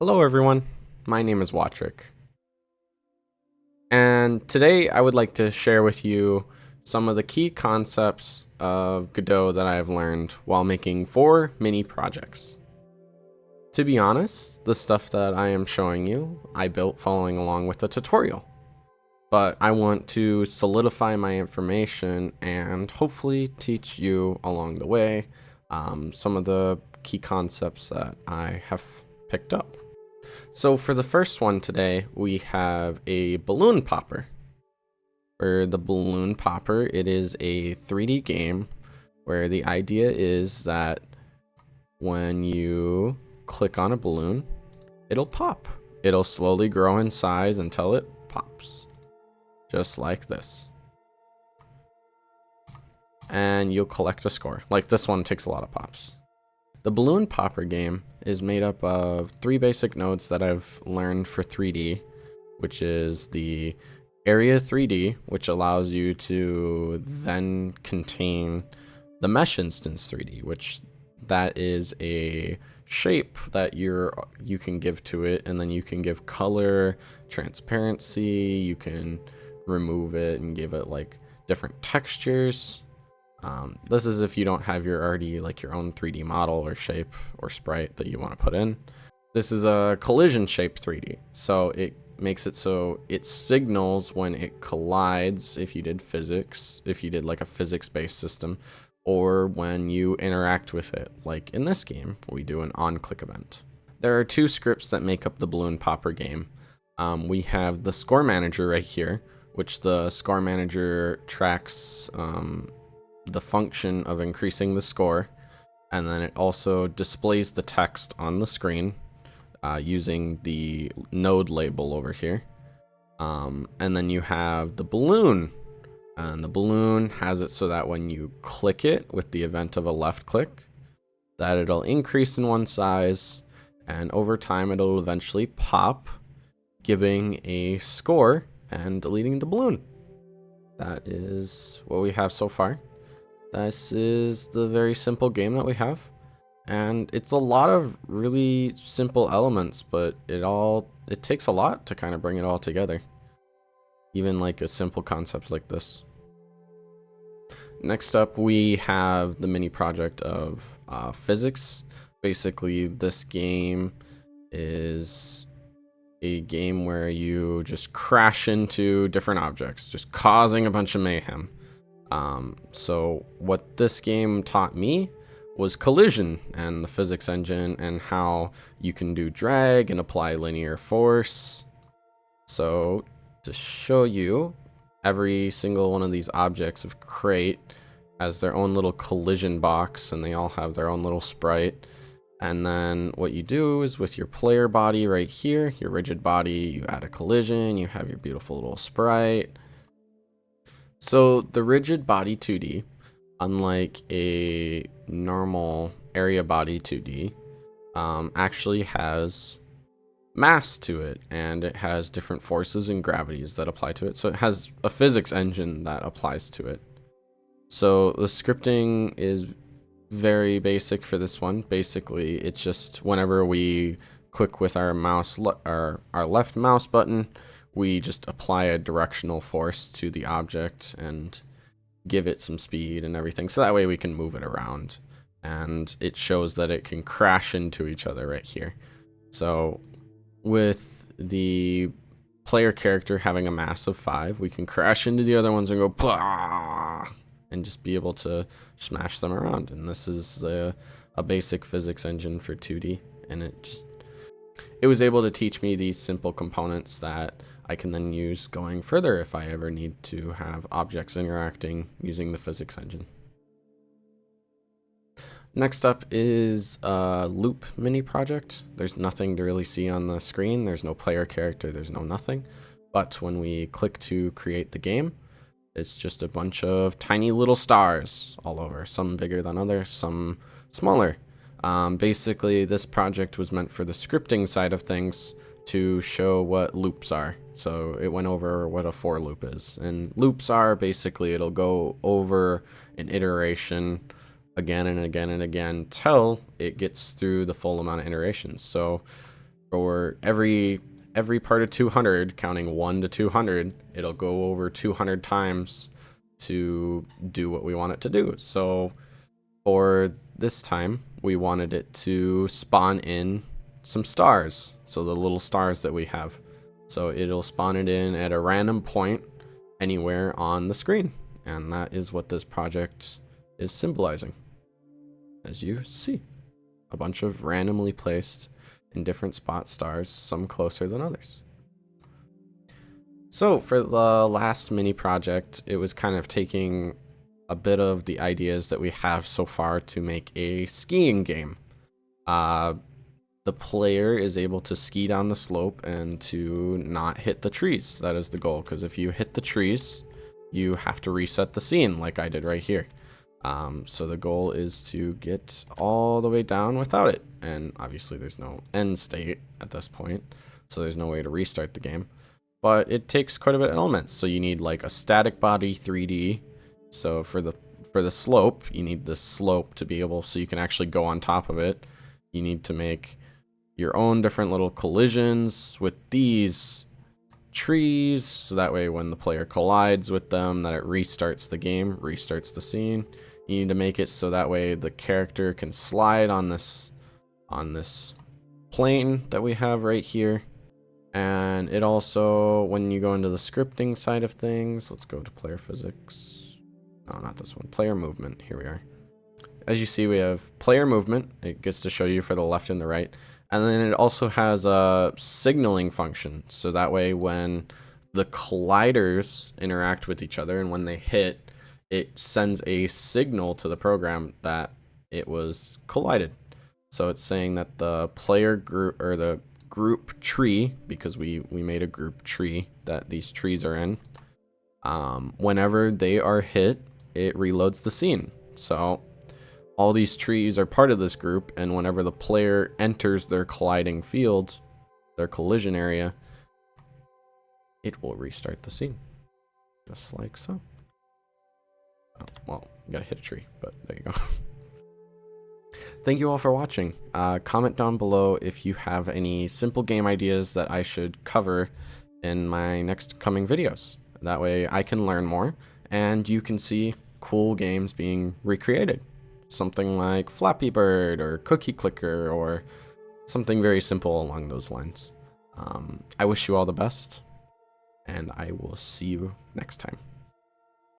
Hello everyone, my name is Watrick, and today I would like to share with you some of the key concepts of Godot that I have learned while making 4 mini projects. To be honest, the stuff that I am showing you, I built following along with the tutorial, but I want to solidify my information and hopefully teach you along the way some of the key concepts that I have picked up. So for the first one today, we have a balloon popper. For the balloon popper, it is a 3D game where the idea is that when you click on a balloon, it'll pop. It'll slowly grow in size until it pops, just like this. And you'll collect a score. Like this one takes a lot of pops. The balloon popper game is made up of 3 basic nodes that I've learned for 3D, which is the area 3D, which allows you to then contain the mesh instance 3D, which that is a shape that you can give to it, and then you can give color, transparency, you can remove it and give it like different textures. This is if you don't have your own 3D model or shape or sprite that you want to put in. This is a collision shape 3D, so it makes it so it signals when it collides if you did physics, if you did like a physics-based system, or when you interact with it, like in this game, we do an on-click event. There are 2 scripts that make up the balloon popper game. We have the score manager right here, which the score manager tracks the function of increasing the score, and then it also displays the text on the screen using the node label over here. And then you have the balloon, and the balloon has it so that when you click it with the event of a left click, that it'll increase in one size, and over time it'll eventually pop, giving a score and deleting the balloon. That is what we have so far. This is the very simple game that we have, and it's a lot of really simple elements, but it takes a lot to kind of bring it all together, even like a simple concept like this. Next up, we have the mini project of physics. Basically, this game is a game where you just crash into different objects, just causing a bunch of mayhem. So what this game taught me was collision and the physics engine and how you can do drag and apply linear force. So to show you, every single one of these objects of crate has their own little collision box, and they all have their own little sprite. And then what you do is with your player body right here, your rigid body, you add a collision, you have your beautiful little sprite. So the rigid body 2D, unlike a normal area body 2D, actually has mass to it, and it has different forces and gravities that apply to it. So it has a physics engine that applies to it. So the scripting is very basic for this one. Basically, it's just whenever we click with our mouse, our left mouse button, we just apply a directional force to the object and give it some speed and everything. So that way we can move it around, and it shows that it can crash into each other right here. So with the player character having a mass of 5, we can crash into the other ones and go Pah! And just be able to smash them around. And this is a basic physics engine for 2D, and it was able to teach me these simple components that I can then use going further if I ever need to have objects interacting using the physics engine. Next up is a loop mini project. There's nothing to really see on the screen. There's no player character, there's no nothing. But when we click to create the game, it's just a bunch of tiny little stars all over, some bigger than others, some smaller. Basically, this project was meant for the scripting side of things to show what loops are. So it went over what a for loop is. And loops are basically, it'll go over an iteration again and again and again till it gets through the full amount of iterations. So or every part of 200, counting 1 to 200, it'll go over 200 times to do what we want it to do. So for this time, we wanted it to spawn in some stars. So the little stars that we have. So it'll spawn it in at a random point anywhere on the screen. And that is what this project is symbolizing. As you see, a bunch of randomly placed in different spot stars, some closer than others. So for the last mini project, it was kind of taking a bit of the ideas that we have so far to make a skiing game. The player is able to ski down the slope and to not hit the trees. That is the goal, because if you hit the trees, you have to reset the scene like I did right here. So the goal is to get all the way down without it. And obviously there's no end state at this point, so there's no way to restart the game. But it takes quite a bit of elements. So you need like a static body 3D. So for the slope, you need the slope to be able, so you can actually go on top of it. You need to make your own different little collisions with these trees, so that way when the player collides with them, that it restarts the game, restarts the scene. You need to make it so that way the character can slide on this plane that we have right here. And it also, when you go into the scripting side of things, let's go to player physics. No, not this one. Player movement. Here we are. As you see, we have player movement. It gets to show you for the left and the right. And then it also has a signaling function. So that way when the colliders interact with each other and when they hit, it sends a signal to the program that it was collided. So it's saying that the player group, or the group tree, because we made a group tree that these trees are in, whenever they are hit, it reloads the scene. So all these trees are part of this group, and whenever the player enters their colliding field, their collision area, it will restart the scene. Just like so. Oh, well, you gotta hit a tree, but there you go. Thank you all for watching. Comment down below if you have any simple game ideas that I should cover in my next coming videos. That way I can learn more, and you can see cool games being recreated. Something like Flappy Bird or Cookie Clicker or something very simple along those lines. I wish you all the best, and I will see you next time.